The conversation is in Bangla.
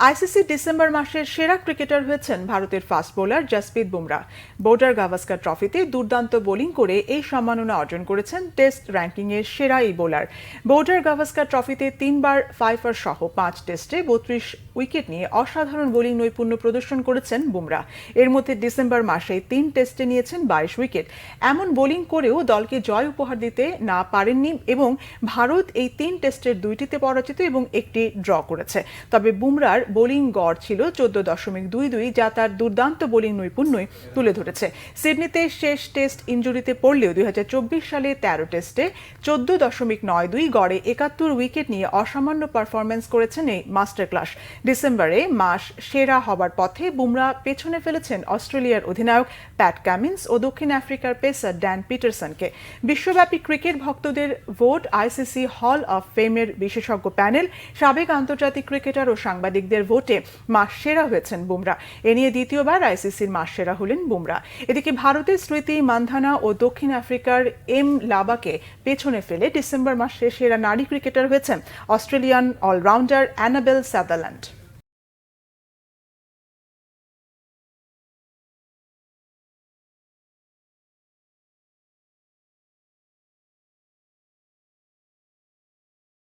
আইসিসি ডিসেম্বর মাসের সেরা ক্রিকেটার হয়েছেন ভারতের fast bowler Jasprit Bumrah. Border Gavaskar ট্রফিতে দুর্দান্ত বোলিং করে এই সম্মাননা অর্জন করেছেন টেস্ট র্যাঙ্কিংয়ের সেরা এই বোলার। বর্ডার গাভাস্কার ট্রফিতে 3বার ফাইফার সহ 5 টেস্টে 32 উইকেট নিয়ে অসাধারণ বোলিং নৈপুণ্য প্রদর্শন করেছেন বুমরা। এর মধ্যে ডিসেম্বর মাসে 3 টেস্টে নিয়েছেন 22 উইকেট। এমন বোলিং করেও দলকে জয় উপহার দিতে না পারেননি এবং ভারত এই 3 টেস্টের 2টিতে পরাজিত এবং একটি ড্র করেছে। তবে বুমরার বোলিং গড় ছিল 14.22, যা তার দুর্দান্ত বোলিং নৈপুণ্যই তুলে ধরেছে। সিডনিতে শেষ টেস্ট ইনজুরিতে পড়লেও 2024 সালে 13 টেস্টে 14.92 গড়ে 71 উইকেট নিয়ে অসামান্য পারফরমেন্স করেছেন এই মাস্টার ক্লাস। ডিসেম্বরে মাস সেরা হবার পথে বুমরা পেছনে ফেলেছেন অস্ট্রেলিয়ার অধিনায়ক প্যাট কামিন্স ও দক্ষিণ আফ্রিকার পেসার ড্যান পিটারসনকে। বিশ্বব্যাপী ক্রিকেট ভক্তদের ভোট, আইসিসি হল অব ফেমের বিশেষজ্ঞ প্যানেল, সাবেক আন্তর্জাতিক ক্রিকেটার ও সাংবাদিকদের ভোটে মাস সেরা হয়েছেন বুমরা। এ নিয়ে দ্বিতীয়বার আইসিসির মাস সেরা হলেন বুমরা। এদিকে ভারতের স্মৃতি মান্ধানা ও দক্ষিণ আফ্রিকার এম লাবাকে পেছনে ফেলে ডিসেম্বর মাসে সেরা নারী ক্রিকেটার হয়েছেন অস্ট্রেলিয়ান অলরাউন্ডার অ্যানাবেল সাদারল্যান্ড।